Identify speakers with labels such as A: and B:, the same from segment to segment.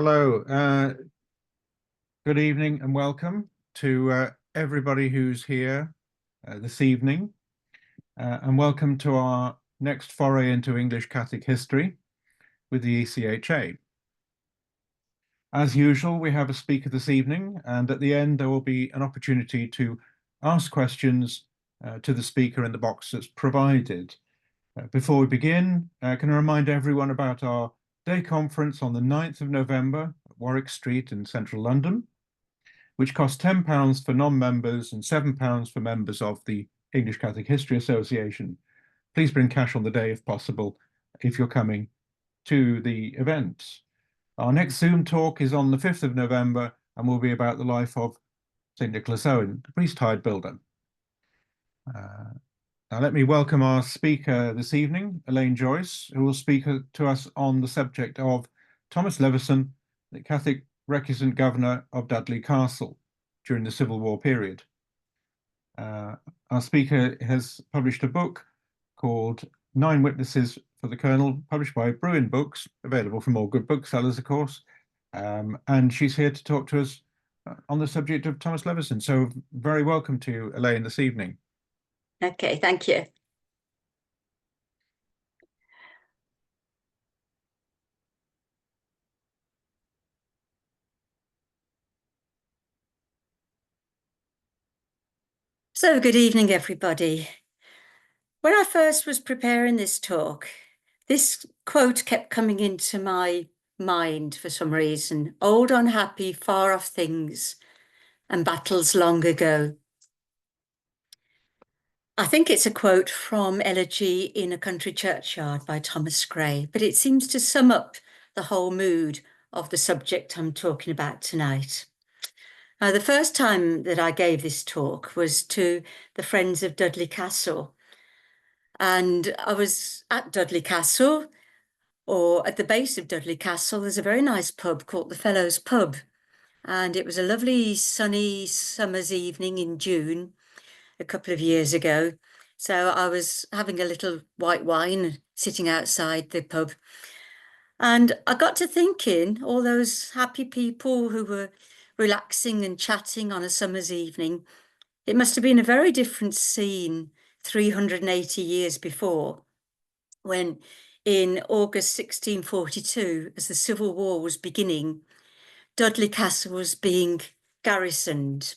A: Hello, good evening and welcome to everybody who's here this evening, and welcome to our next foray into English Catholic history with the ECHA. As usual, we have a speaker this evening, and at the end there will be an opportunity to ask questions to the speaker in the box that's provided. Before we begin, can I remind everyone about our day conference on the 9th of November at Warwick Street in central London, which costs £10 for non-members and £7 for members of the English Catholic History Association. Please bring cash on the day if possible, if you're coming to the event. Our next Zoom talk is on the 5th of November and will be about the life of St. Nicholas Owen, the priest-hired builder. Now let me welcome our speaker this evening, Elaine Joyce, who will speak to us on the subject of Thomas Leveson, the Catholic recusant governor of Dudley Castle during the Civil War period. Our speaker has published a book called 9 Witnesses for the Colonel, published by Bruin Books, available from all good booksellers, of course. And she's here to talk to us on the subject of Thomas Leveson. So very welcome to you, Elaine, this evening.
B: Okay, thank you. So good evening, everybody. When I first was preparing this talk, this quote kept coming into my mind for some reason: old, unhappy, far off things and battles long ago. I think it's a quote from Elegy in a Country Churchyard by Thomas Gray, but it seems to sum up the whole mood of the subject I'm talking about tonight. The first time that I gave this talk was to the Friends of Dudley Castle. And I was at Dudley Castle, or at the base of Dudley Castle, there's a very nice pub called the Fellows Pub. And it was a lovely sunny summer's evening in June, a couple of years ago. So I was having a little white wine sitting outside the pub. And I got to thinking, all those happy people who were relaxing and chatting on a summer's evening, it must have been a very different scene 380 years before, when in August 1642, as the Civil War was beginning, Dudley Castle was being garrisoned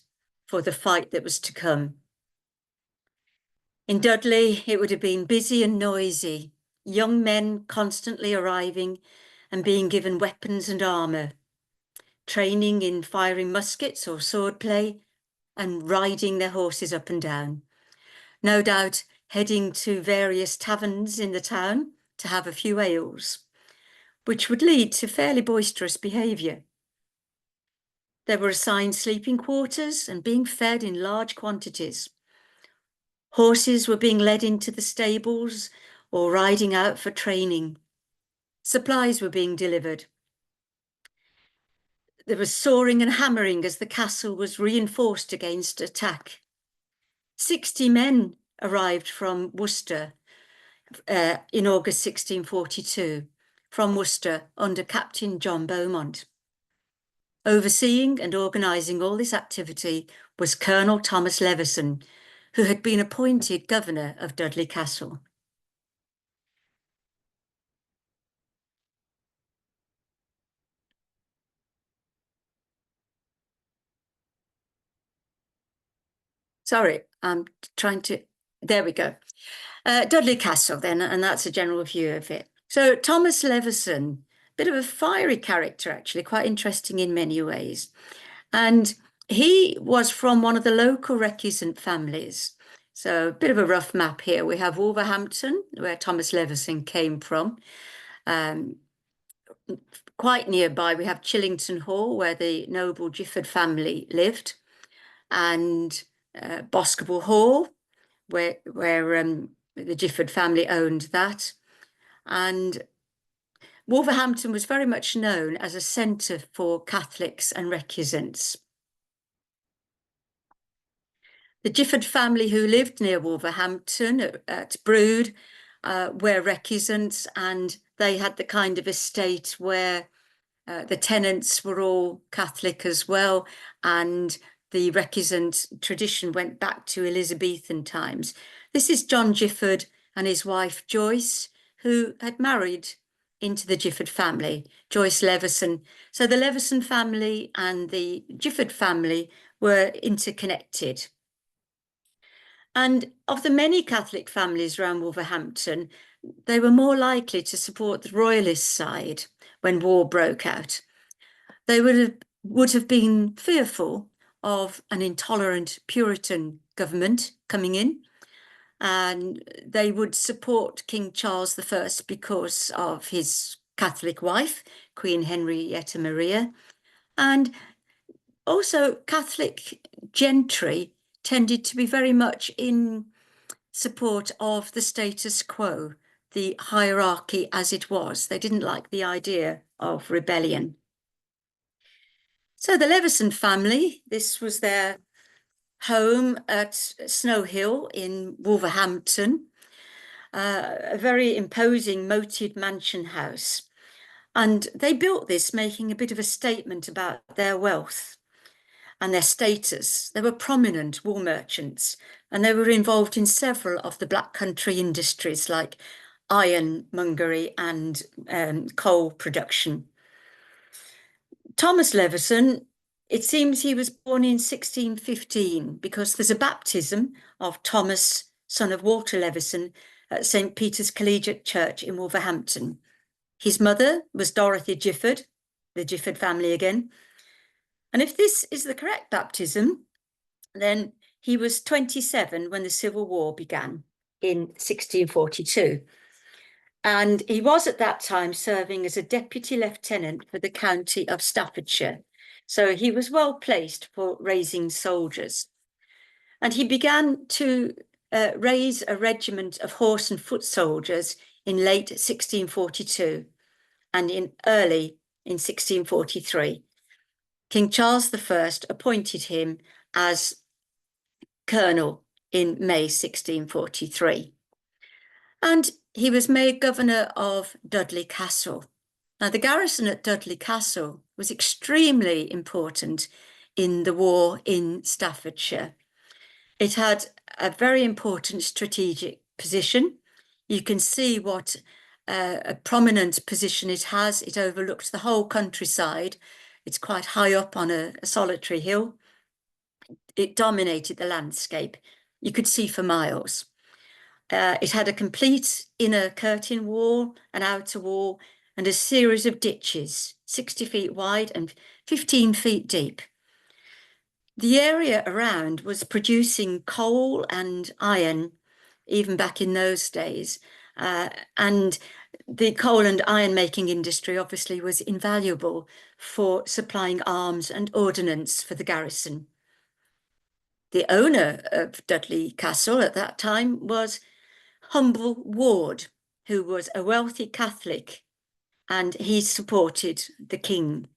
B: for the fight that was to come. In Dudley, it would have been busy and noisy, young men constantly arriving and being given weapons and armour, training in firing muskets or swordplay, and riding their horses up and down. No doubt heading to various taverns in the town to have a few ales, which would lead to fairly boisterous behaviour. They were assigned sleeping quarters and being fed in large quantities. Horses were being led into the stables or riding out for training. Supplies were being delivered. There was sawing and hammering as the castle was reinforced against attack. 60 men arrived from Worcester in August 1642, from Worcester under Captain John Beaumont. Overseeing and organising all this activity was Colonel Thomas Leveson, who had been appointed governor of Dudley Castle. Sorry, I'm trying to, there we go. Dudley Castle then, and that's a general view of it. So Thomas Leveson, bit of a fiery character actually, quite interesting in many ways. And he was from one of the local recusant families. So a bit of a rough map here. We have Wolverhampton, where Thomas Leveson came from. Quite nearby, we have Chillington Hall, where the noble Gifford family lived, and Boscobel Hall, where the Gifford family owned that. And Wolverhampton was very much known as a centre for Catholics and recusants. The Gifford family who lived near Wolverhampton at Brood were recusants, and they had the kind of estate where The tenants were all Catholic as well, and the recusant tradition went back to Elizabethan times. This is John Gifford and his wife Joyce, who had married into the Gifford family, Joyce Leveson. So the Leveson family and the Gifford family were interconnected. And of the many Catholic families around Wolverhampton, they were more likely to support the royalist side when war broke out. They would have been fearful of an intolerant Puritan government coming in, and they would support King Charles I because of his Catholic wife, Queen Henrietta Maria, and also Catholic gentry tended to be very much in support of the status quo, the hierarchy as it was. They didn't like the idea of rebellion. So the Leveson family, this was their home at Snow Hill in Wolverhampton, a very imposing moated mansion house. And they built this making a bit of a statement about their wealth and their status. They were prominent wool merchants, and they were involved in several of the Black Country industries like ironmongery and coal production. Thomas Leveson, it seems he was born in 1615 because there's a baptism of Thomas, son of Walter Leveson, at St. Peter's Collegiate Church in Wolverhampton. His mother was Dorothy Gifford, the Gifford family again. And if this is the correct baptism, then he was 27 when the Civil War began in 1642. And he was at that time serving as a deputy lieutenant for the county of Staffordshire. So he was well placed for raising soldiers. And he began to raise a regiment of horse and foot soldiers in late 1642 and early in 1643. King Charles I appointed him as colonel in May 1643. And he was made governor of Dudley Castle. Now, the garrison at Dudley Castle was extremely important in the war in Staffordshire. It had a very important strategic position. You can see what a prominent position it has. It overlooks the whole countryside. It's quite high up on a solitary hill. It dominated the landscape. You could see for miles. It had a complete inner curtain wall, an outer wall, and a series of ditches, 60 feet wide and 15 feet deep. The area around was producing coal and iron, even back in those days. And the coal and iron making industry obviously was invaluable for supplying arms and ordnance for the garrison. The owner of Dudley Castle at that time was Humble Ward, who was a wealthy Catholic, and he supported the king.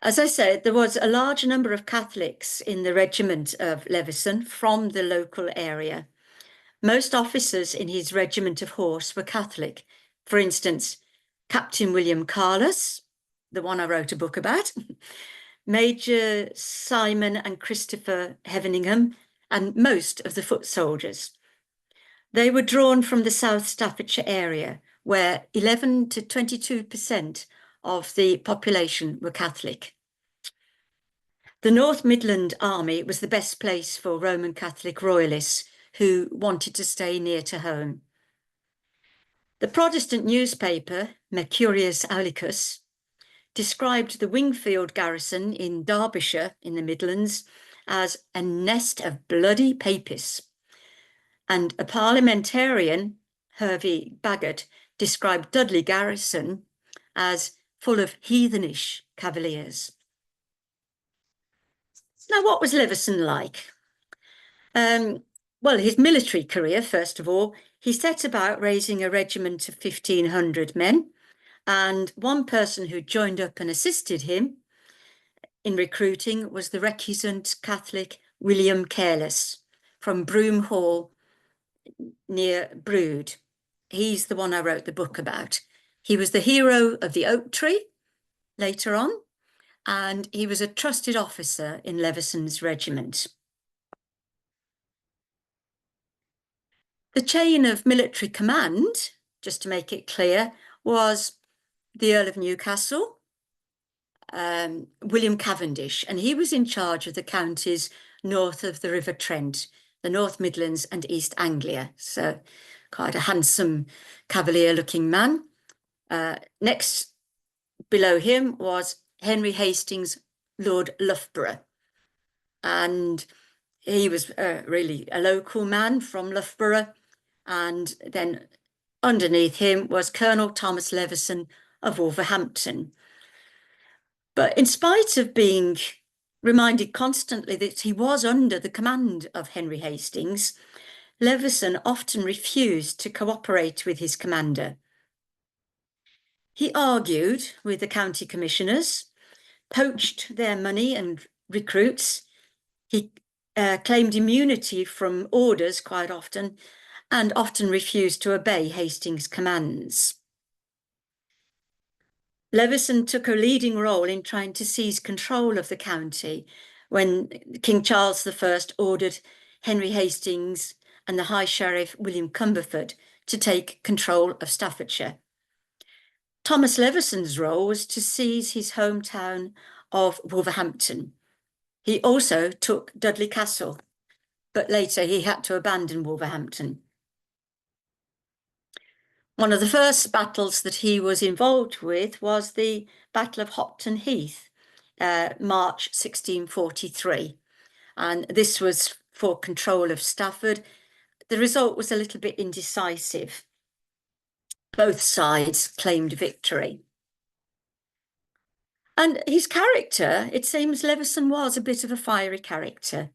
B: As I said, there was a large number of Catholics in the regiment of Leveson from the local area. Most officers in his regiment of horse were Catholic. For instance, Captain William Carlos, the one I wrote a book about, Major Simon and Christopher Heveningham, and most of the foot soldiers. They were drawn from the South Staffordshire area, where 11 to 22% of the population were Catholic. The North Midland Army was the best place for Roman Catholic royalists who wanted to stay near to home. The Protestant newspaper, Mercurius Aulicus, described the Wingfield garrison in Derbyshire in the Midlands as a nest of bloody papists. And a parliamentarian, Hervey Bagot, described Dudley garrison as full of heathenish cavaliers. Now, what was Leveson like? Well, his military career, first of all, he set about raising a regiment of 1,500 men, and one person who joined up and assisted him in recruiting was the recusant Catholic William Careless from Broom Hall near Brood. He's the one I wrote the book about. He was the hero of the oak tree later on, and he was a trusted officer in Leveson's regiment. The chain of military command, just to make it clear, was the Earl of Newcastle, William Cavendish, and he was in charge of the counties north of the River Trent, the North Midlands and East Anglia. So quite a handsome cavalier-looking man. Next below him was Henry Hastings, Lord Loughborough, and he was really a local man from Loughborough. And then underneath him was Colonel Thomas Leveson of Wolverhampton. But in spite of being reminded constantly that he was under the command of Henry Hastings, Leveson often refused to cooperate with his commander. He argued with the county commissioners, poached their money and recruits. He claimed immunity from orders quite often, and often refused to obey Hastings' commands. Leveson took a leading role in trying to seize control of the county when King Charles I ordered Henry Hastings and the High Sheriff William Cumberford to take control of Staffordshire. Thomas Leveson's role was to seize his hometown of Wolverhampton. He also took Dudley Castle, but later he had to abandon Wolverhampton. One of the first battles that he was involved with was the Battle of Hopton Heath, March 1643. And this was for control of Stafford. The result was a little bit indecisive. Both sides claimed victory. And his character, it seems Leveson was a bit of a fiery character.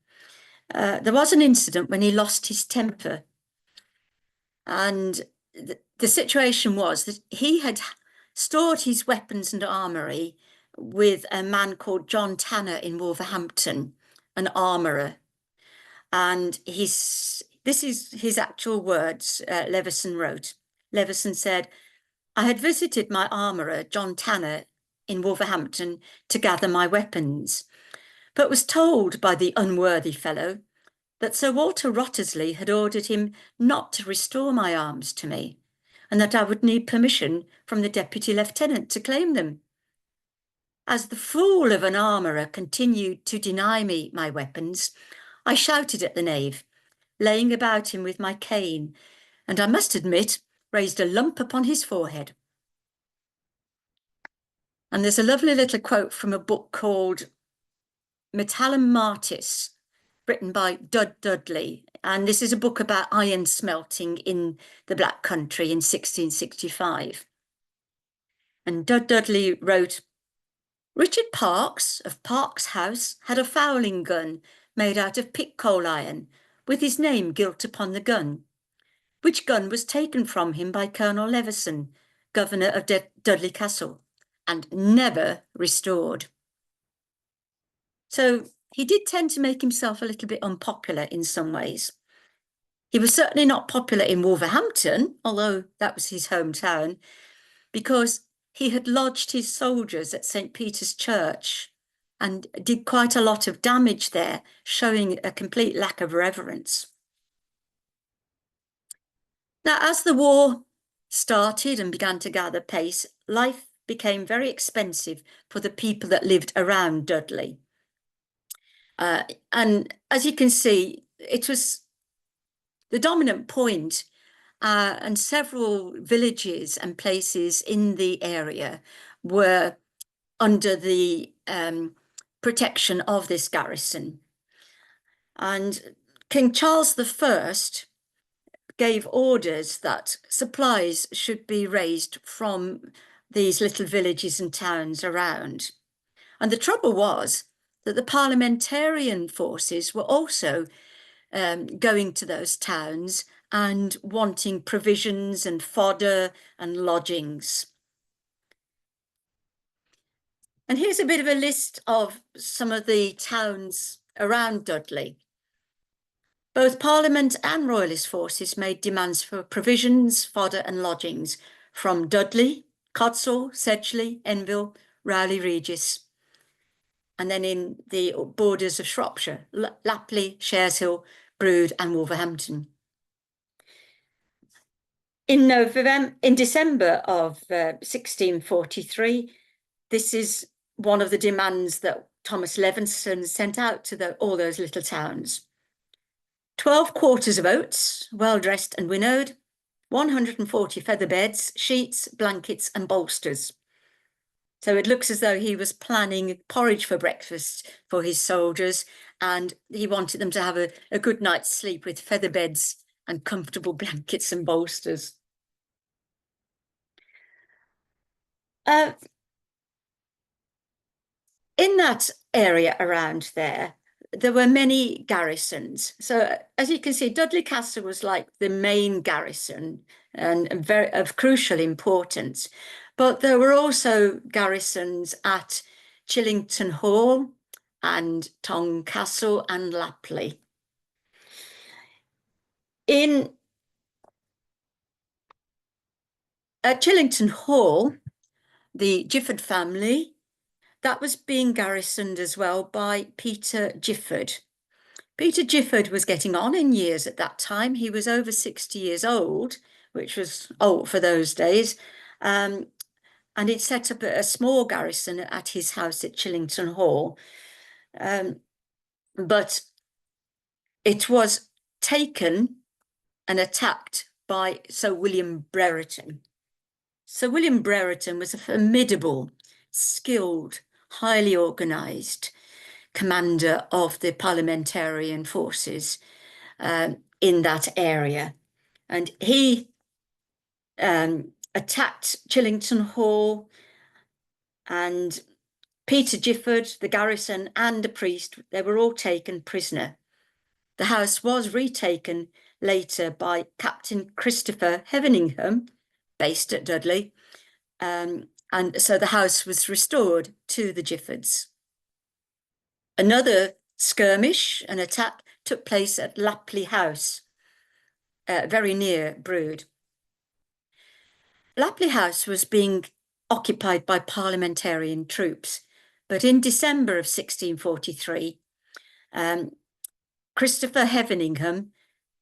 B: There was an incident when he lost his temper. And the situation was that he had stored his weapons and armoury with a man called John Tanner in Wolverhampton, an armourer. And this is his actual words, Leveson wrote. Leveson said, "I had visited my armourer, John Tanner, in Wolverhampton to gather my weapons, but was told by the unworthy fellow that Sir Walter Wrottesley had ordered him not to restore my arms to me, and that I would need permission from the Deputy Lieutenant to claim them. As the fool of an armourer continued to deny me my weapons, I shouted at the knave, laying about him with my cane, and I must admit, raised a lump upon his forehead." And there's a lovely little quote from a book called Metallum Martis, written by Dudley. And this is a book about iron smelting in the Black Country in 1665. And Dudley wrote, "Richard Parkes of Parkes House had a fowling gun made out of pit coal iron, with his name gilt upon the gun, which gun was taken from him by Colonel Leveson, governor of Dudley Castle, and never restored." So he did tend to make himself a little bit unpopular in some ways. He was certainly not popular in Wolverhampton, although that was his hometown, because he had lodged his soldiers at St. Peter's Church and did quite a lot of damage there, showing a complete lack of reverence. Now, as the war started and began to gather pace, life became very expensive for the people that lived around Dudley. And as you can see, it was the dominant point, and several villages and places in the area were under the protection of this garrison. And King Charles I gave orders that supplies should be raised from these little villages and towns around. And the trouble was that the parliamentarian forces were also going to those towns and wanting provisions and fodder and lodgings. And here's a bit of a list of some of the towns around Dudley. Both Parliament and Royalist forces made demands for provisions, fodder and lodgings from Dudley, Codsall, Sedgley, Enville, Rowley Regis. And then in the borders of Shropshire, Lapley, Shareshill, Brood and Wolverhampton. In December of 1643, this is one of the demands that Thomas Leveson sent out to all those little towns. 12 quarters of oats, well dressed and winnowed, 140 feather beds, sheets, blankets and bolsters. So it looks as though he was planning porridge for breakfast for his soldiers, and he wanted them to have a good night's sleep with feather beds and comfortable blankets and bolsters. In that area around there were many garrisons. So as you can see, Dudley Castle was like the main garrison and very of crucial importance. But there were also garrisons at Chillington Hall and Castle and Lapley. At Chillington Hall, the Gifford family, that was being garrisoned as well by Peter Gifford. Peter Gifford was getting on in years at that time. He was over 60 years old, which was old for those days. And he'd set up a small garrison at his house at Chillington Hall. But it was taken and attacked by Sir William Brereton. Sir William Brereton was a formidable, skilled, highly organised commander of the parliamentarian forces in that area. And he attacked Chillington Hall, and Peter Gifford, the garrison and a priest, they were all taken prisoner. The house was retaken later by Captain Christopher Heveningham, based at Dudley, and so the house was restored to the Giffords. Another skirmish, an attack, took place at Lapley House, very near Brood. Lapley House was being occupied by parliamentarian troops, but in December of 1643, Christopher Heveningham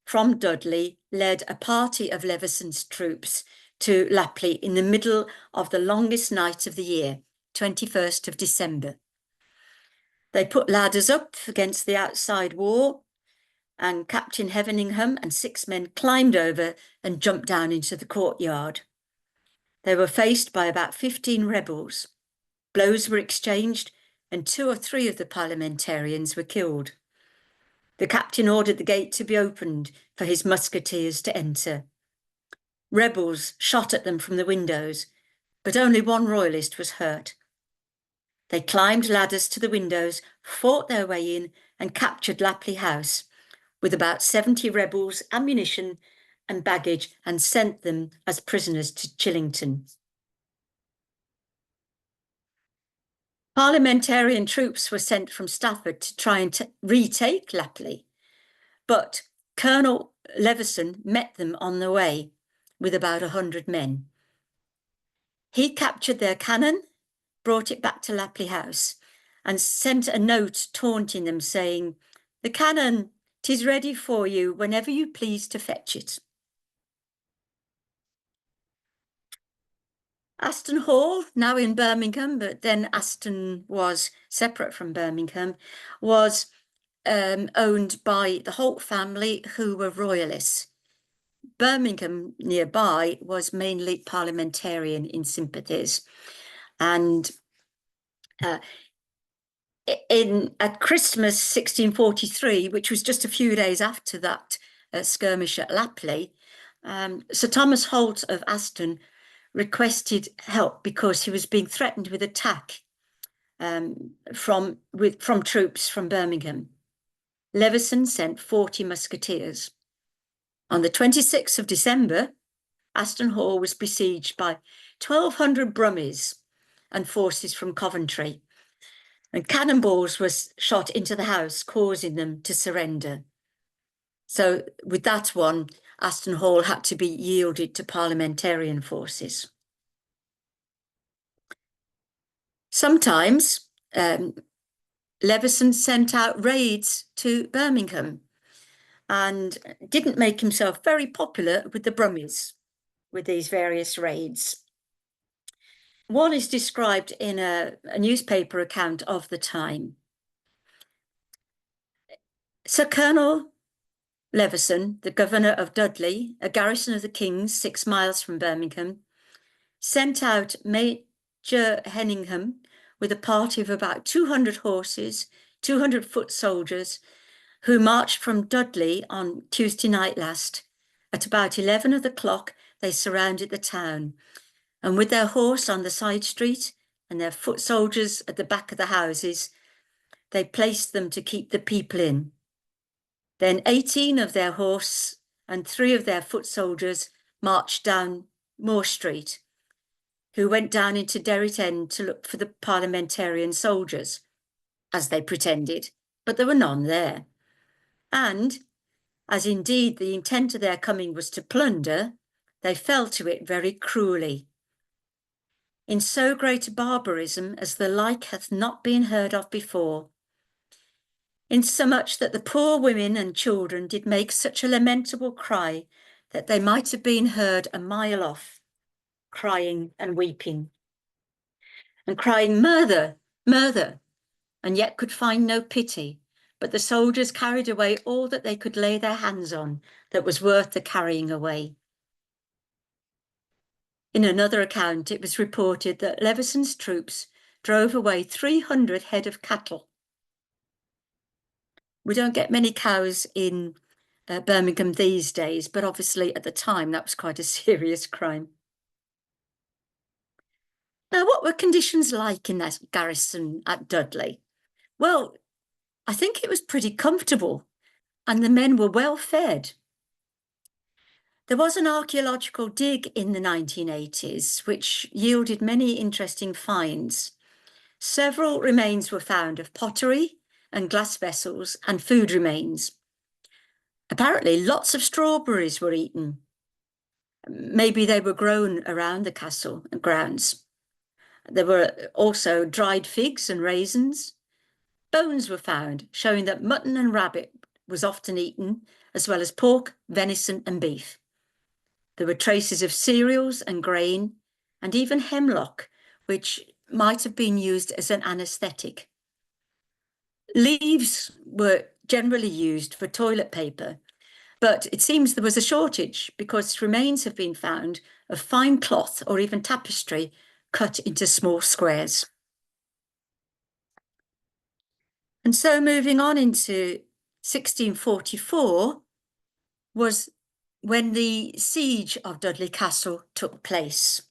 B: from Dudley led a party of Leveson's troops to Lapley in the middle of the longest night of the year, 21st of December. They put ladders up against the outside wall, and Captain Heveningham and 6 men climbed over and jumped down into the courtyard. They were faced by about 15 rebels. Blows were exchanged and 2 or 3 of the parliamentarians were killed. The captain ordered the gate to be opened for his musketeers to enter. Rebels shot at them from the windows, but only 1 royalist was hurt. They climbed ladders to the windows, fought their way in and captured Lapley House with about 70 rebels, ammunition and baggage, and sent them as prisoners to Chillington. Parliamentarian troops were sent from Stafford to try and retake Lapley, but Colonel Leveson met them on the way with about 100 men. He captured their cannon, brought it back to Lapley House, and sent a note taunting them, saying, "The cannon, 'tis ready for you whenever you please to fetch it." Aston Hall, now in Birmingham, but then Aston was separate from Birmingham, was owned by the Holt family, who were royalists. Birmingham nearby was mainly parliamentarian in sympathies. And at Christmas 1643, which was just a few days after that skirmish at Lapley, Sir Thomas Holt of Aston requested help because he was being threatened with attack from troops from Birmingham. Leveson sent 40 musketeers. On the 26th of December, Aston Hall was besieged by 1,200 Brummies and forces from Coventry, and cannonballs were shot into the house, causing them to surrender. So with that one, Aston Hall had to be yielded to parliamentarian forces. Sometimes Leveson sent out raids to Birmingham and didn't make himself very popular with the Brummies with these various raids. One is described in a newspaper account of the time. Sir Colonel Leveson, the governor of Dudley, a garrison of the King's 6 miles from Birmingham, sent out Major Henningham with a party of about 200 horses, 200 foot soldiers, who marched from Dudley on Tuesday night last. At about 11 of the clock, they surrounded the town, and with their horse on the side street and their foot soldiers at the back of the houses, they placed them to keep the people in. Then 18 of their horse and 3 of their foot soldiers marched down Moore Street, who went down into Derrit End to look for the parliamentarian soldiers, as they pretended, but there were none there. And, as indeed the intent of their coming was to plunder, they fell to it very cruelly. In so great a barbarism as the like hath not been heard of before, insomuch that the poor women and children did make such a lamentable cry that they might have been heard a mile off, crying and weeping, and crying, "Murder, murder," and yet could find no pity, but the soldiers carried away all that they could lay their hands on that was worth the carrying away. In another account, it was reported that Leveson's troops drove away 300 head of cattle. We don't get many cows in Birmingham these days, but obviously at the time that was quite a serious crime. Now, what were conditions like in that garrison at Dudley? Well, I think it was pretty comfortable and the men were well fed. There was an archaeological dig in the 1980s, which yielded many interesting finds. Several remains were found of pottery and glass vessels and food remains. Apparently, lots of strawberries were eaten. Maybe they were grown around the castle and grounds. There were also dried figs and raisins. Bones were found, showing that mutton and rabbit was often eaten, as well as pork, venison and beef. There were traces of cereals and grain, and even hemlock, which might have been used as an anaesthetic. Leaves were generally used for toilet paper, but it seems there was a shortage because remains have been found of fine cloth or even tapestry cut into small squares. And so moving on into 1644 was when the siege of Dudley Castle took place.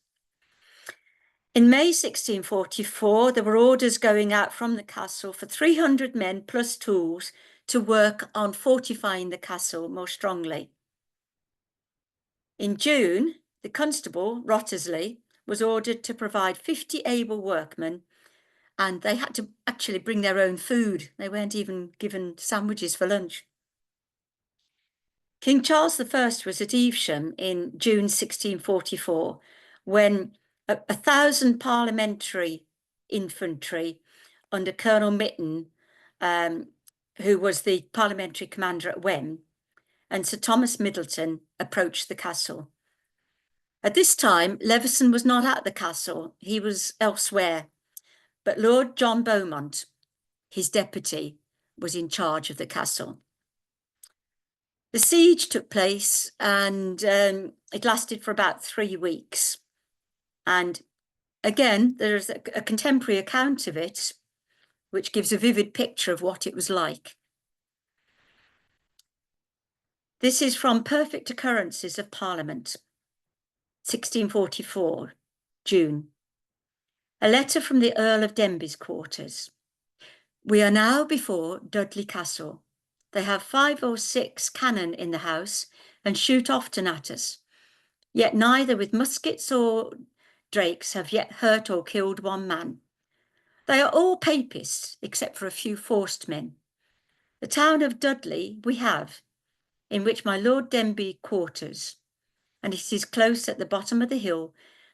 B: In May 1644, there were orders going out from the castle for 300 men plus tools to work on fortifying the castle more strongly. In June, the constable, Wrottesley, was ordered to provide 50 able workmen, and they had to actually bring their own food. They weren't even given sandwiches for lunch. King Charles I was at Evesham in June 1644, when 1,000 parliamentary infantry under Colonel Mitten, who was the parliamentary commander at Wem, and Sir Thomas Middleton approached the castle. At this time, Leveson was not at the castle, he was elsewhere, but Lord John Beaumont, his deputy, was in charge of the castle. The siege took place and it lasted for about 3 weeks. And again, there's a contemporary account of it, which gives a vivid picture of what it was like. This is from Perfect Occurrences of Parliament, 1644, June. A letter from the Earl of Denbigh's quarters. We are now before Dudley Castle. They have 5 or 6 cannon in the house and shoot often at us. Yet neither with muskets or drakes have yet hurt or killed one man. They are all papists, except for a few forced men. The town of Dudley we have, in which my Lord Denbigh quarters, and it is close at the bottom of the hill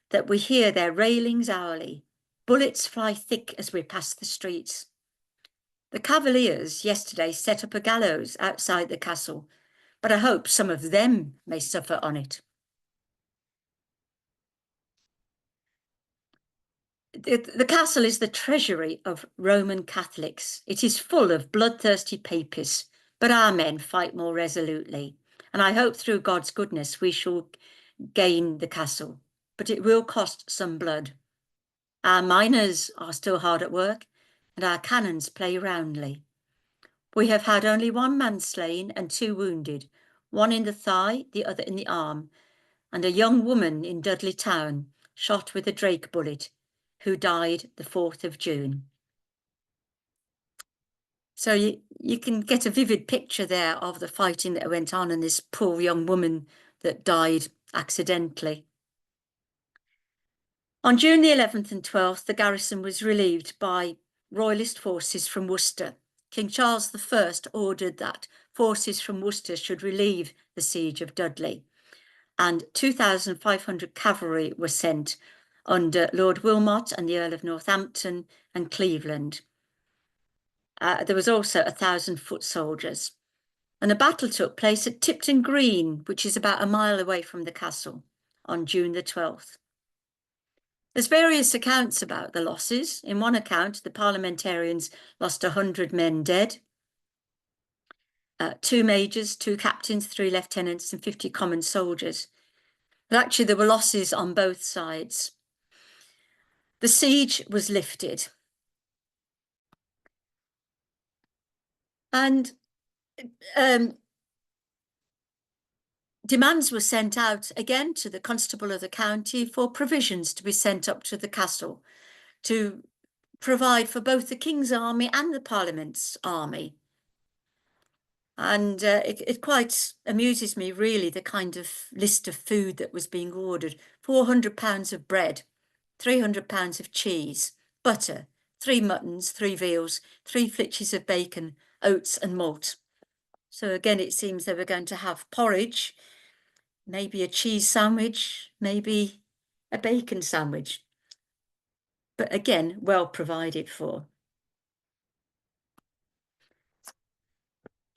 B: that we hear their railings hourly. bullets fly thick as we pass the streets. The Cavaliers yesterday set up a gallows outside the castle, but I hope some of them may suffer on it. The castle is the treasury of Roman Catholics. It is full of bloodthirsty papists, but our men fight more resolutely, and I hope through God's goodness we shall gain the castle, but it will cost some blood. Our miners are still hard at work, and our cannons play roundly. We have had only one man slain and 2 wounded, one in the thigh, the other in the arm, and a young woman in Dudley town shot with a Drake bullet, who died the 4th of June. So you can get a vivid picture there of the fighting that went on and this poor young woman that died accidentally. On June the 11th and 12th, the garrison was relieved by royalist forces from Worcester. King Charles I ordered that forces from Worcester should relieve the siege of Dudley, and 2,500 cavalry were sent under Lord Wilmot and the Earl of Northampton and Cleveland. There was also 1,000 foot soldiers, and a battle took place at Tipton Green, which is about a mile away from the castle, on June the 12th. There's various accounts about the losses. In one account, the parliamentarians lost 100 men dead, 2 majors, 2 captains, 3 lieutenants, and 50 common soldiers. But actually, there were losses on both sides. The siege was lifted. And demands were sent out again to the constable of the county for provisions to be sent up to the castle to provide for both the King's army and the Parliament's army. And it quite amuses me, really, the kind of list of food that was being ordered. 400 pounds of bread, 300 pounds of cheese, butter, 3 muttons, 3 veals, 3 flitches of bacon, oats and malt. So again, it seems they were going to have porridge, maybe a cheese sandwich, maybe a bacon sandwich. But again, well provided for.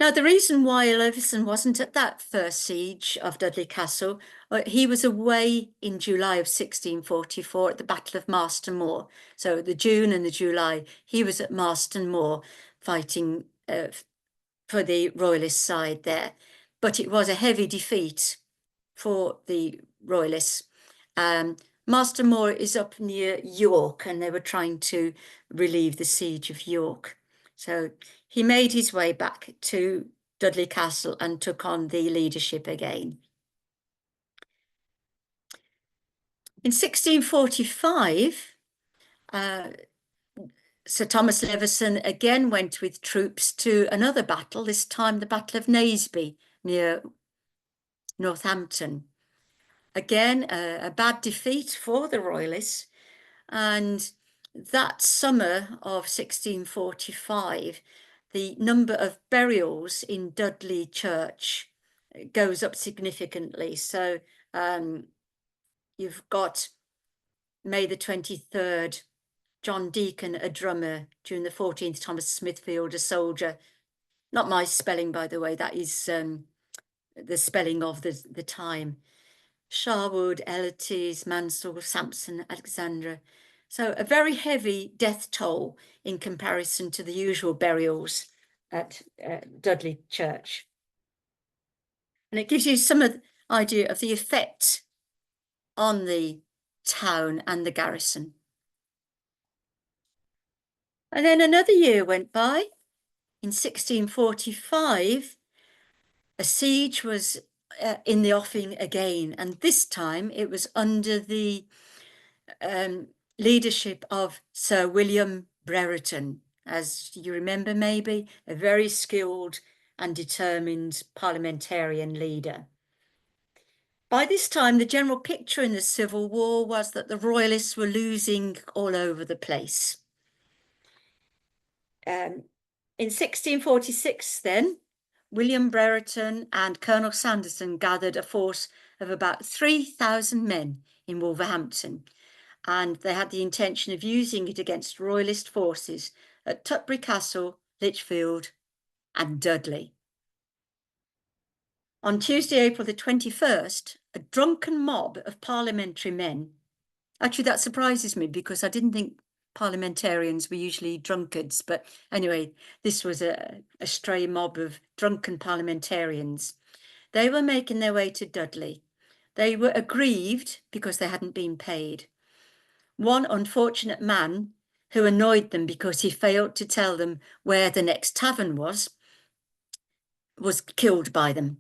B: Now, the reason why Leveson wasn't at that first siege of Dudley Castle, he was away in July of 1644 at the Battle of Marston Moor. So the June and the July, he was at Marston Moor fighting for the Royalist side there. But it was a heavy defeat for the Royalists. Marston Moor is up near York, and they were trying to relieve the siege of York. So he made his way back to Dudley Castle and took on the leadership again. In 1645, Sir Thomas Leveson again went with troops to another battle, this time the Battle of Naseby near Northampton. Again, a bad defeat for the Royalists, and that summer of 1645, the number of burials in Dudley Church goes up significantly. So you've got May the 23rd, John Deacon, a drummer, June the 14th, Thomas Smithfield, a soldier. Not my spelling, by the way, that is the spelling of the time. Sharwood, Elates, Mansell, Sampson, Alexandra. So a very heavy death toll in comparison to the usual burials at Dudley Church. And it gives you some idea of the effect on the town and the garrison. And then another year went by. In 1645, a siege was in the offing again, and this time it was under the leadership of Sir William Brereton, as you remember maybe, a very skilled and determined parliamentarian leader. By this time, the general picture in the Civil War was that the Royalists were losing all over the place. In 1646 then, William Brereton and Colonel Sanderson gathered a force of about 3,000 men in Wolverhampton, and they had the intention of using it against royalist forces at Tutbury Castle, Lichfield, and Dudley. On Tuesday, April the 21st, a drunken mob of parliamentary men, actually that surprises me because I didn't think parliamentarians were usually drunkards, but anyway, this was a stray mob of drunken parliamentarians. They were making their way to Dudley. They were aggrieved because they hadn't been paid. One unfortunate man who annoyed them because he failed to tell them where the next tavern was killed by them.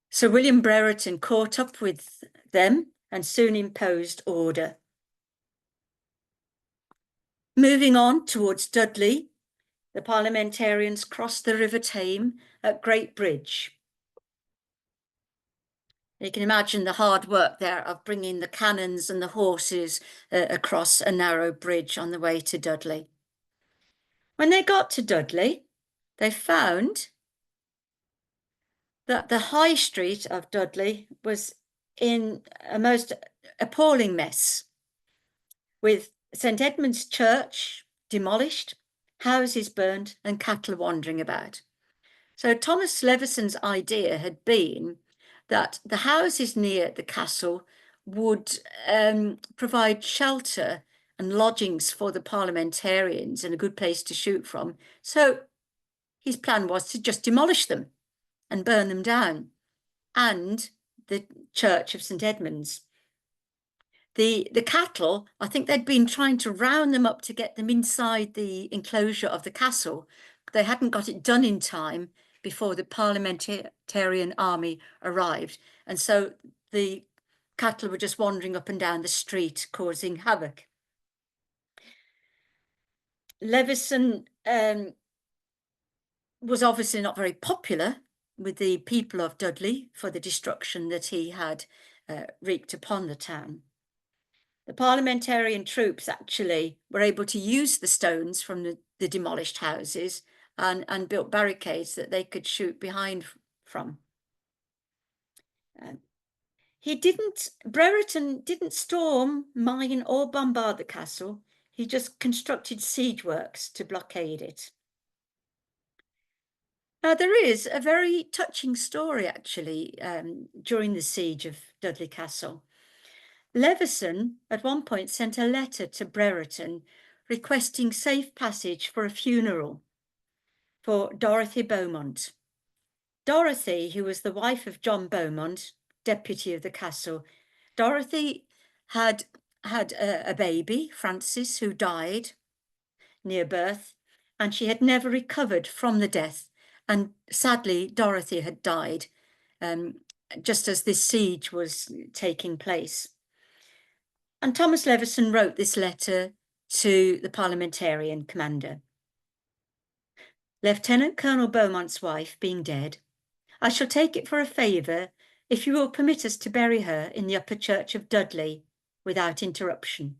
B: Sir William Brereton caught up with them and soon imposed order. Moving on towards Dudley, the parliamentarians crossed the River Tame at Great Bridge. You can imagine the hard work there of bringing the cannons and the horses across a narrow bridge on the way to Dudley. When they got to Dudley, they found that the high street of Dudley was in a most appalling mess, with St Edmund's Church demolished, houses burned, and cattle wandering about. So Thomas Leveson's idea had been that the houses near the castle would provide shelter and lodgings for the parliamentarians and a good place to shoot from. So his plan was to just demolish them and burn them down, and the Church of St Edmund's. The cattle, I think they'd been trying to round them up to get them inside the enclosure of the castle. They hadn't got it done in time before the parliamentarian army arrived. And so the cattle were just wandering up and down the street, causing havoc. Leveson was obviously not very popular with the people of Dudley for the destruction that he had wreaked upon the town. The parliamentarian troops actually were able to use the stones from the demolished houses and built barricades that they could shoot behind from. Brereton didn't storm, mine, or bombard the castle. He just constructed siege works to blockade it. Now, there is a very touching story, actually, during the siege of Dudley Castle. Leveson, at one point, sent a letter to Brereton requesting safe passage for a funeral for Dorothy Beaumont. Dorothy, who was the wife of John Beaumont, deputy of the castle, Dorothy had a baby, Francis, who died near birth, and she had never recovered from the death. And sadly, Dorothy had died just as this siege was taking place. And Thomas Leveson wrote this letter to the parliamentarian commander. Lieutenant Colonel Beaumont's wife being dead, I shall take it for a favour if you will permit us to bury her in the upper church of Dudley without interruption.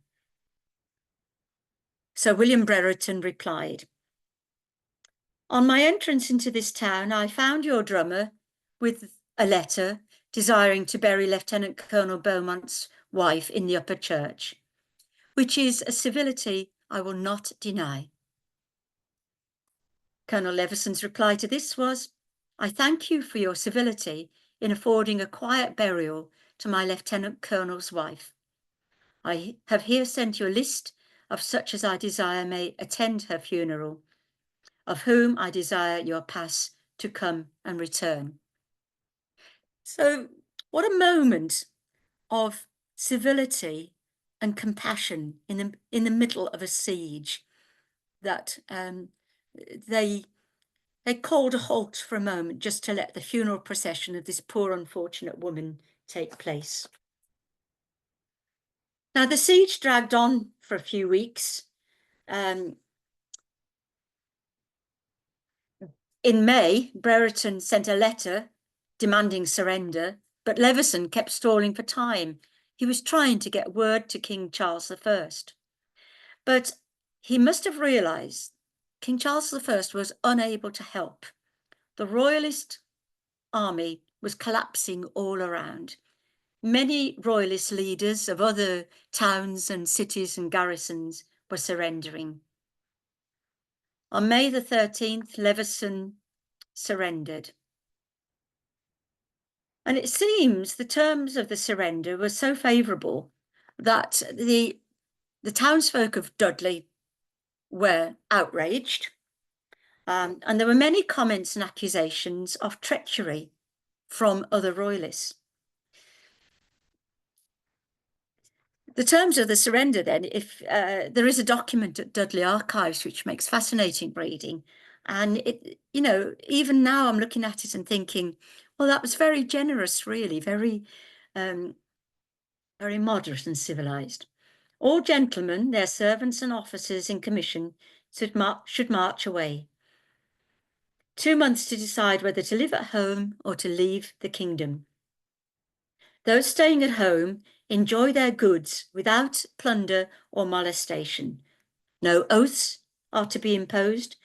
B: Sir William Brereton replied, on my entrance into this town, I found your drummer with a letter desiring to bury Lieutenant Colonel Beaumont's wife in the upper church, which is a civility I will not deny. Colonel Leveson's reply to this was, I thank you for your civility in affording a quiet burial to my Lieutenant Colonel's wife. I have here sent you a list of such as I desire may attend her funeral, of whom I desire your pass to come and return. So what a moment of civility and compassion in the middle of a siege, that they called a halt for a moment just to let the funeral procession of this poor unfortunate woman take place. Now the siege dragged on for a few weeks. In May, Brereton sent a letter demanding surrender, but Leveson kept stalling for time. He was trying to get word to King Charles I. But he must have realised King Charles I was unable to help. The royalist army was collapsing all around. many royalist leaders of other towns and cities and garrisons were surrendering. On May the 13th, Leveson surrendered. And it seems the terms of the surrender were so favourable that the townsfolk of Dudley were outraged. And there were many comments and accusations of treachery from other royalists. The terms of the surrender then, if there is a document at Dudley Archives which makes fascinating reading, and it, you know, even now I'm looking at it and thinking, well, that was very generous, really, very moderate and civilized. All gentlemen, their servants and officers in commission should march away. 2 months to decide whether to live at home or to leave the kingdom. Those staying at home enjoy their goods without plunder or molestation. No oaths are to be imposed.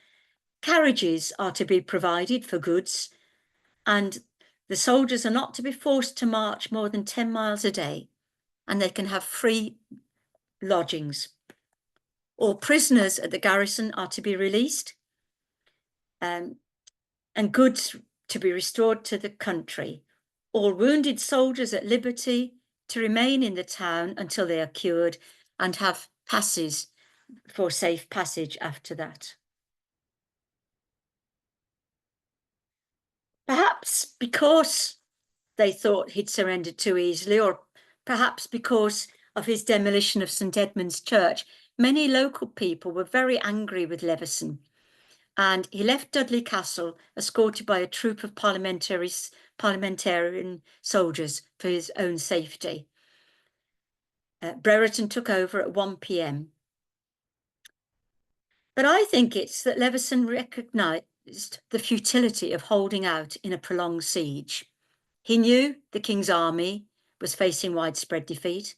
B: Carriages are to be provided for goods, and the soldiers are not to be forced to march more than 10 miles a day, and they can have free lodgings. All prisoners at the garrison are to be released, and goods to be restored to the country. All wounded soldiers at liberty to remain in the town until they are cured and have passes for safe passage after that. Perhaps because they thought he'd surrendered too easily, or perhaps because of his demolition of St Edmund's Church, many local people were very angry with Leveson, and he left Dudley Castle escorted by a troop of parliamentarian soldiers for his own safety. Brereton took over at 1 p.m. But I think it's that Leveson recognised the futility of holding out in a prolonged siege. He knew the king's army was facing widespread defeat,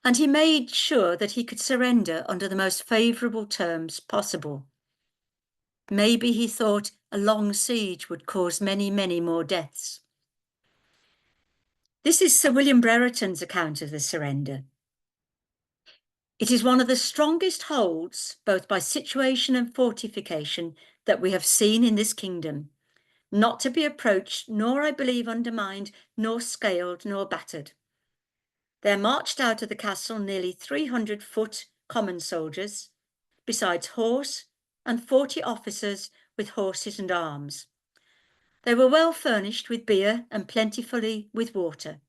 B: and he made sure that he could surrender under the most favourable terms possible. Maybe he thought a long siege would cause many, many more deaths. This is Sir William Brereton's account of the surrender. It is one of the strongest holds, both by situation and fortification, that we have seen in this kingdom, not to be approached, nor, I believe, undermined, nor scaled, nor battered. There marched out of the castle nearly 300 foot common soldiers, besides horse and 40 officers with horses and arms. They were well furnished with beer and plentifully with water.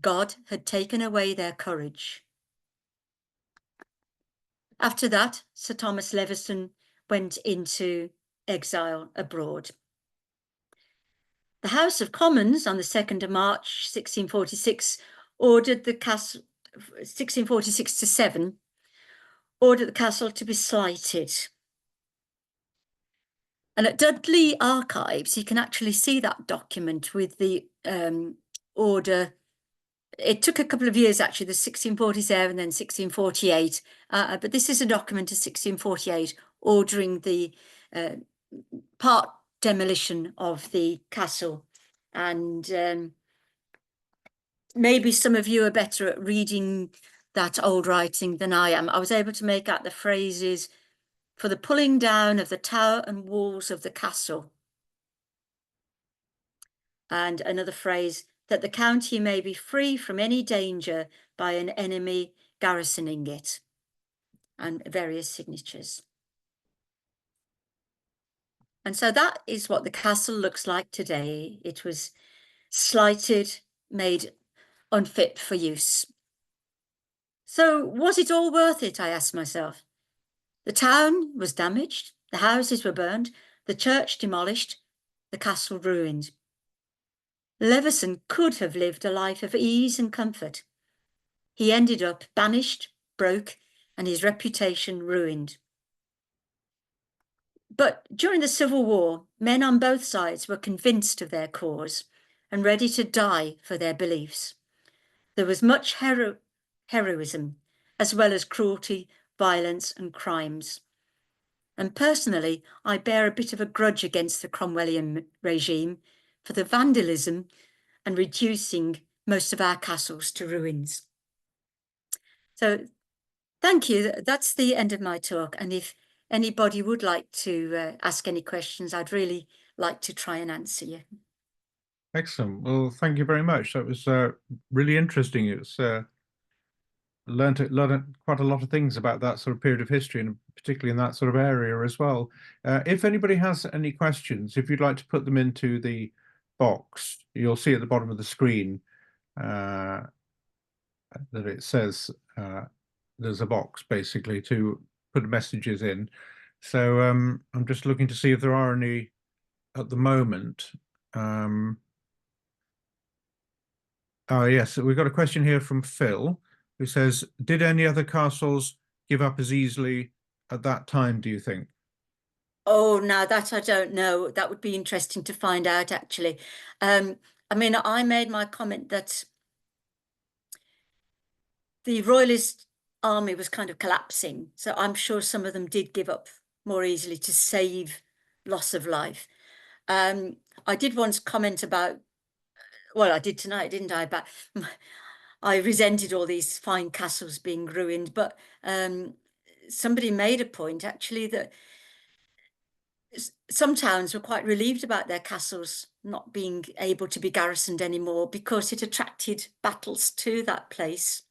B: God had taken away their courage. After that, Sir Thomas Leveson went into exile abroad. The House of Commons on the 2nd of March 1646 ordered the castle, 1646 to 7, ordered the castle to be slighted. And at Dudley Archives, you can actually see that document with the order. It took a couple of years, actually, the 1647, then 1648. But this is a document of 1648 ordering the part demolition of the castle. And maybe some of you are better at reading that old writing than I am. I was able to make out the phrases for the pulling down of the tower and walls of the castle. And another phrase, that the county may be free from any danger by an enemy garrisoning it, and various signatures. And so that is what the castle looks like today. It was slighted, made unfit for use. So was it all worth it, I asked myself. The town was damaged, the houses were burned, the church demolished, the castle ruined. Leveson could have lived a life of ease and comfort. He ended up banished, broke, and his reputation ruined. But during the Civil War, men on both sides were convinced of their cause and ready to die for their beliefs. There was much heroism, as well as cruelty, violence, and crimes. And personally, I bear a bit of a grudge against the Cromwellian regime for the vandalism and reducing most of our castles to ruins. So thank you. That's the end of my talk. And if anybody would like to ask any questions, I'd really like to try and answer you.
A: Excellent. Well, thank you very much. That was really interesting. It's learned quite a lot of things about that sort of period of history, and particularly in that sort of area as well. If anybody has any questions, if you'd like to put them into the box, you'll see at the bottom of the screen that it says there's a box basically to put messages in. So I'm just looking to see if there are any at the moment. Oh, yes, we've got a question here from Phil, who says, did any other castles give up as easily at that time, do you think?
B: Oh, now that I don't know. That would be interesting to find out, actually. I mean, I made my comment that the Royalist army was kind of collapsing. So I'm sure some of them did give up more easily to save loss of life. I did once comment about, well, I did tonight, didn't I? But I resented all these fine castles being ruined. But somebody made a point, actually, that some towns were quite relieved about their castles not being able to be garrisoned anymore because it attracted battles to that place.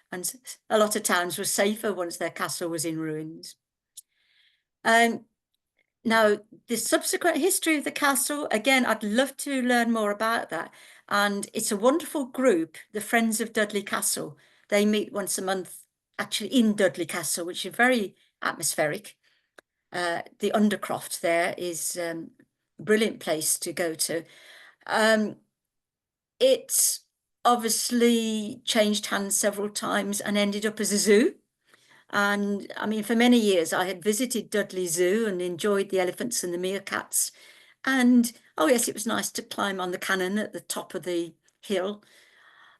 B: And a lot of towns were safer once their castle was in ruins. Now, the subsequent history of the castle, again, I'd love to learn more about that. And it's a wonderful group, the Friends of Dudley Castle. They meet once a month, actually in Dudley Castle, which is very atmospheric. The Undercroft there is a brilliant place to go to. It's obviously changed hands several times and ended up as a zoo. And I mean, for many years, I had visited Dudley Zoo and enjoyed the elephants and the meerkats. And oh, yes, it was nice to climb on the cannon at the top of the hill.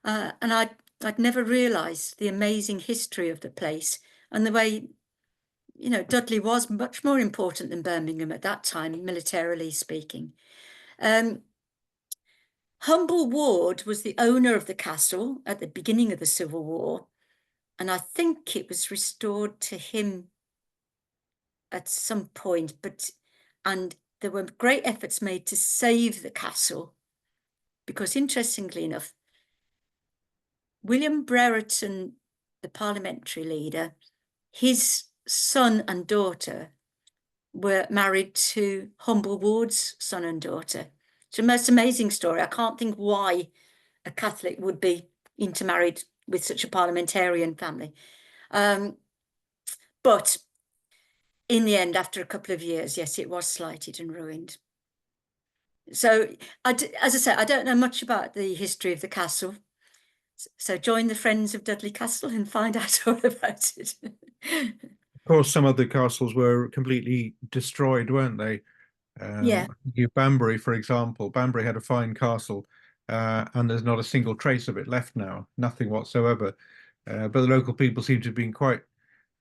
B: And I'd never realised the amazing history of the place and the way, you know, Dudley was much more important than Birmingham at that time, militarily speaking. Humble Ward was the owner of the castle at the beginning of the Civil War. And I think it was restored to him at some point, and there were great efforts made to save the castle because, interestingly enough, William Brereton, the parliamentary leader, his son and daughter were married to Humble Ward's son and daughter. It's a most amazing story. I can't think why a Catholic would be intermarried with such a parliamentarian family. But in the end, after a couple of years, yes, it was slighted and ruined. So, as I say, I don't know much about the history of the castle. So join the Friends of Dudley Castle and find out all about it.
A: Of course, some of the castles were completely destroyed, weren't they?
B: Yeah.
A: Banbury, for example. Banbury had a fine castle, and there's not a single trace of it left now, nothing whatsoever. But the local people seem to have been quite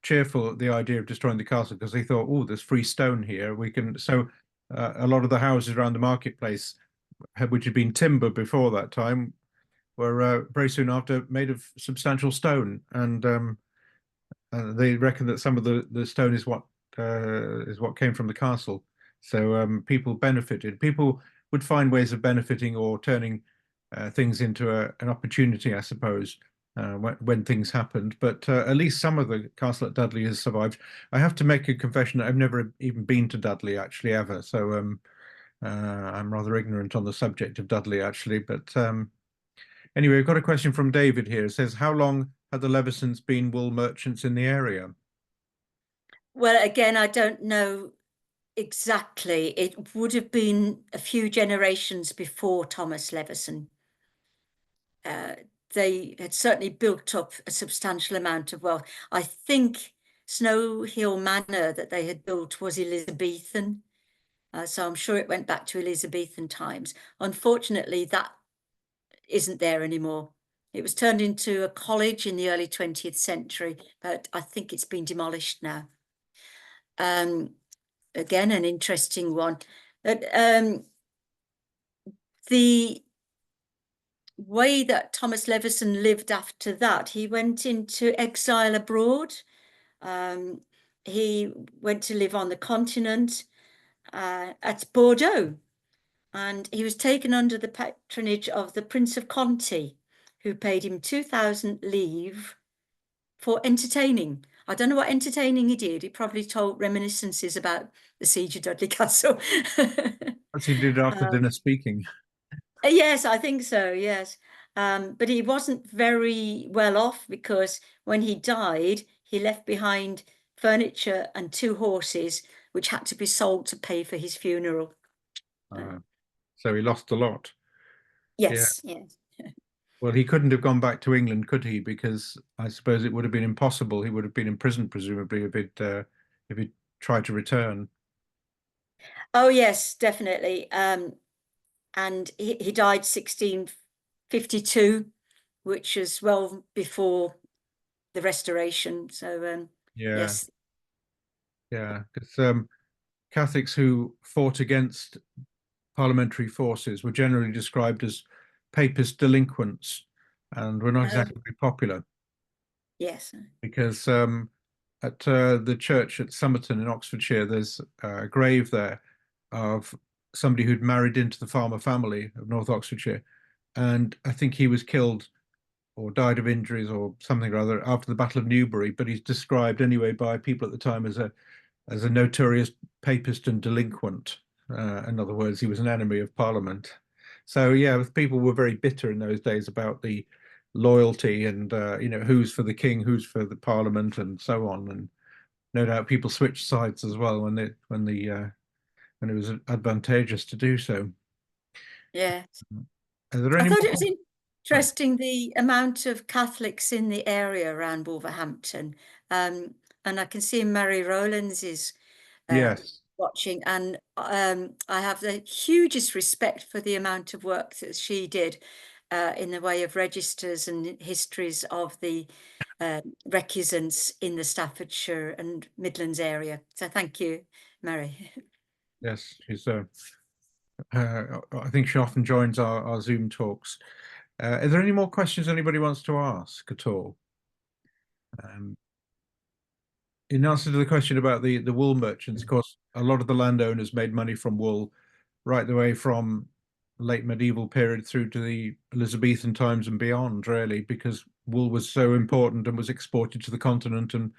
A: cheerful at the idea of destroying the castle because they thought, oh, there's free stone here. We can. So a lot of the houses around the marketplace, which had been timber before that time, were very soon after made of substantial stone, and they reckon that some of the stone is what came from the castle. So people benefited. People would find ways of benefiting or turning things into an opportunity, I suppose, when things happened. But at least some of the castle at Dudley has survived. I have to make a confession that I've never even been to Dudley actually ever. So I'm rather ignorant on the subject of Dudley actually. But anyway, we've got a question from David here. It says, how long had the Levesons been wool merchants in the area?
B: Well, again, I don't know exactly. It would have been a few generations before Thomas Leveson. They had certainly built up a substantial amount of wealth. I think Snow Hill Manor that they had built was Elizabethan. So I'm sure it went back to Elizabethan times. Unfortunately, that isn't there anymore. It was turned into a college in the early 20th century, but I think it's been demolished now. Again, an interesting one. The way that Thomas Leveson lived after that, he went into exile abroad. He went to live on the continent at Bordeaux, and he was taken under the patronage of the Prince of Conti, who paid him 2,000 livres for entertaining. I don't know what entertaining he did. He probably told reminiscences about the siege of Dudley Castle.
A: As he did after
B: Um,
A: dinner speaking.
B: yes, I think so, yes. But he wasn't very well off because when he died, he left behind furniture and 2 horses, which had to be sold to pay for his funeral.
A: Uh, so he lost a lot. Yeah.
B: Yes, yes.
A: Well, he couldn't have gone back to England, could he? Because I suppose it would have been impossible. He would have been in prison, presumably, if he'd tried to return.
B: Oh, yes, definitely. And he died 1652, which is well before the Restoration. So,
A: Yeah,
B: yes.
A: yeah. Because Catholics who fought against parliamentary forces were generally described as papist delinquents, and were not
B: Oh,
A: exactly very popular.
B: yes.
A: Because at the church at Somerton in Oxfordshire, there's a grave there of somebody who'd married into the farmer family of North Oxfordshire, and I think he was killed or died of injuries or something or other after the Battle of Newbury. But he's described anyway by people at the time as a notorious papist and delinquent. In other words, he was an enemy of Parliament. So yeah, people were very bitter in those days about the loyalty and who's for the king, who's for the Parliament, and so on. And no doubt people switched sides as well when it was advantageous to do so.
B: Yeah.
A: Are there
B: I
A: any
B: thought it was
A: more? Sorry.
B: interesting the amount of Catholics in the area around Wolverhampton. Um, and I can see Mary Rowlands is
A: Yes,
B: watching, and I have the hugest respect for the amount of work that she did in the way of registers and histories of the recusants in the Staffordshire and Midlands area. So thank you, Mary.
A: yes, she's. I think she often joins our Zoom talks. Are there any more questions anybody wants to ask at all? Um, in answer to the question about the wool merchants, of course, a lot of the landowners made money from wool right the way from late medieval period through to the Elizabethan times and beyond, really, because wool was so important and was exported to the continent and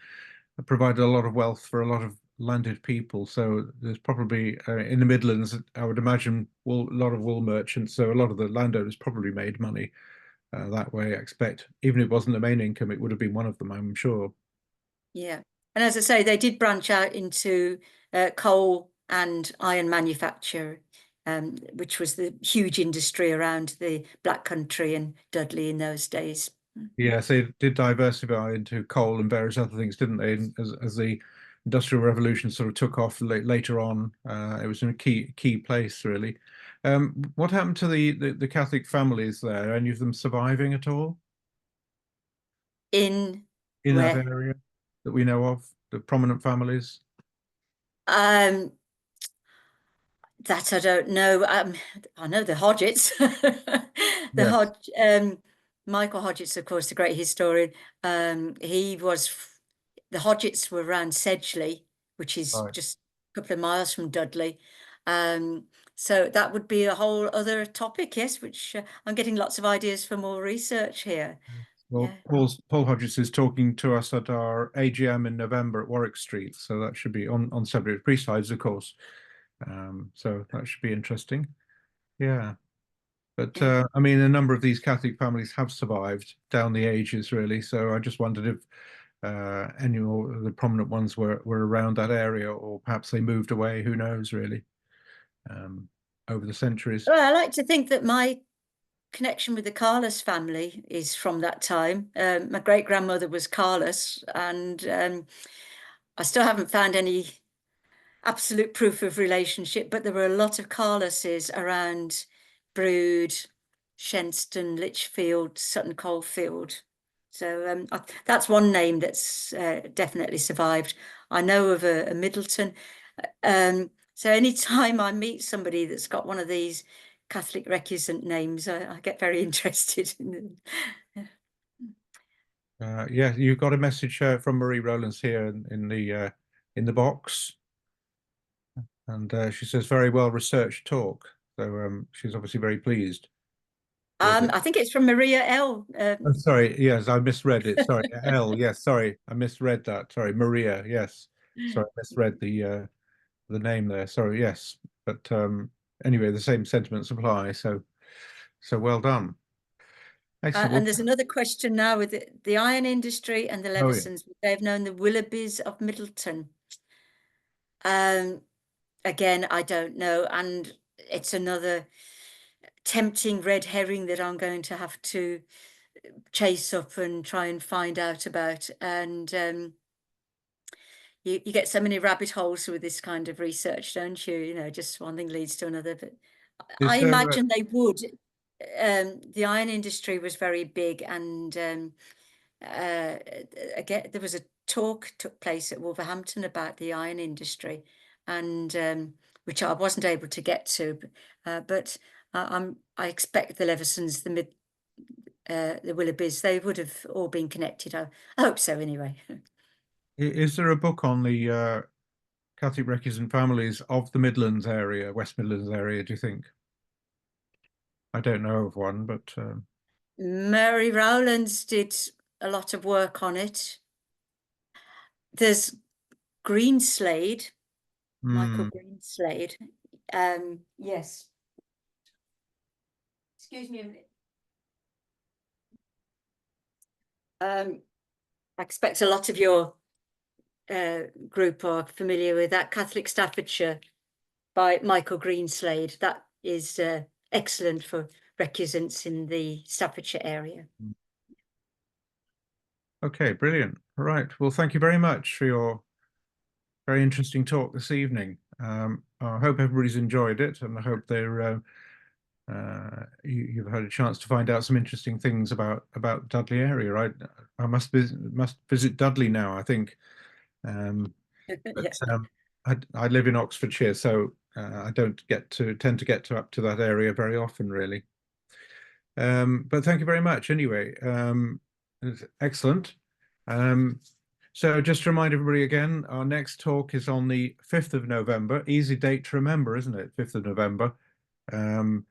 A: provided a lot of wealth for a lot of landed people. So there's probably in the Midlands, I would imagine, a lot of wool merchants. So a lot of the landowners probably made money that way. I expect, even if it wasn't the main income, it would have been one of them, I'm sure.
B: Yeah. And as I say, they did branch out into coal and iron manufacture, which was the huge industry around the Black Country and Dudley in those days.
A: Yes, they did diversify into coal and various other things, didn't they? And as the Industrial Revolution sort of took off later on, it was in a key place, really. What happened to the Catholic families there? Any of them surviving at all
B: In
A: in that
B: where?
A: area that we know of, the prominent families?
B: Um, that I don't know. I know the Hodgetts. The
A: Yes.
B: Michael Hodgetts, of course, the great historian. He was the Hodgetts were around Sedgley, which is
A: Right.
B: just a couple of miles from Dudley. Um, so that would be a whole other topic, yes, which I'm getting lots of ideas for more research here.
A: Well,
B: Yeah,
A: Paul Hodges is talking to us at our AGM in November at Warwick Street, so that should be on subject of presides, of course. So that should be interesting. Yeah. But
B: yeah.
A: I mean, a number of these Catholic families have survived down the ages, really. So I just wondered if any of the prominent ones were around that area, or perhaps they moved away. Who knows, really, um, over the centuries.
B: Well, I like to think that my connection with the Carlos family is from that time. My great grandmother was Carlos, and I still haven't found any absolute proof of relationship, but there were a lot of Carloses around Brood, Shenstone, Lichfield, Sutton Coldfield. So that's one name that's definitely survived. I know of a Middleton. So anytime I meet somebody that's got one of these Catholic recusant names. I get very interested in them.
A: Yeah, you've got a message from Marie Rowlands here in the box, and she says very well researched talk. So she's obviously very pleased with it.
B: I think it's from Maria L.
A: Oh, sorry, yes, I misread it. Sorry, L. Yes, sorry, I misread that. Sorry, Maria. Yes, sorry, I misread the name there. Sorry, yes, but anyway, the same sentiments apply. So well done. Excellent.
B: And there's another question now with the iron industry and the
A: Oh yeah.
B: Levesons. They've known the Willoughbys of Middleton. Again, I don't know, and it's another tempting red herring that I'm going to have to chase up and try and find out about. And you get so many rabbit holes with this kind of research, don't you? You know, just one thing leads to another. But I
A: Is there
B: imagine they would. The iron industry was very big, and again, there was a talk took place at Wolverhampton about the iron industry, and which I wasn't able to get to, but I expect the Levesons, the Willoughbys, they would have all been connected. I hope so, anyway.
A: is there a book on the Catholic recusant families of the Midlands area, West Midlands area, do you think? I don't know of one, but
B: Mary Rowlands did a lot of work on it. There's Greenslade, Michael
A: hmm,
B: Greenslade. Yes. Excuse me a minute. I expect a lot of your group are familiar with that, Catholic Staffordshire by Michael Greenslade. That is excellent for recusants in the Staffordshire area.
A: okay, brilliant. All right. Well, thank you very much for your very interesting talk this evening. I hope everybody's enjoyed it, and I hope you've had a chance to find out some interesting things about Dudley area. I must visit Dudley now, I think. But
B: Yeah.
A: I live in Oxfordshire, so I don't tend to get to up to that area very often, really. But thank you very much anyway. It's excellent. So just to remind everybody again, our next talk is on the 5th of November. Easy date to remember, isn't it? 5th of November. And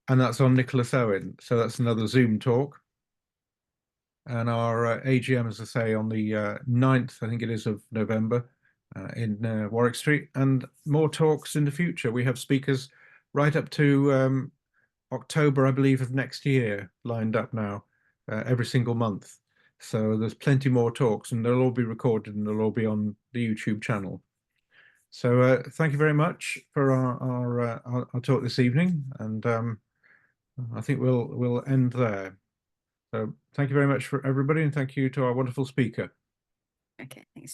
A: that's on Nicholas Owen. So that's another Zoom talk. And our AGM, as I say, on the 9th, I think it is, of November in Warwick Street. And more talks in the future. We have speakers right up to October, I believe, of next year lined up now, every single month. So there's plenty more talks, and they'll all be recorded and they'll all be on the YouTube channel. So thank you very much for our talk this evening, and I think we'll end there. So thank you very much for everybody, and thank you to our wonderful speaker.
B: Okay, thanks.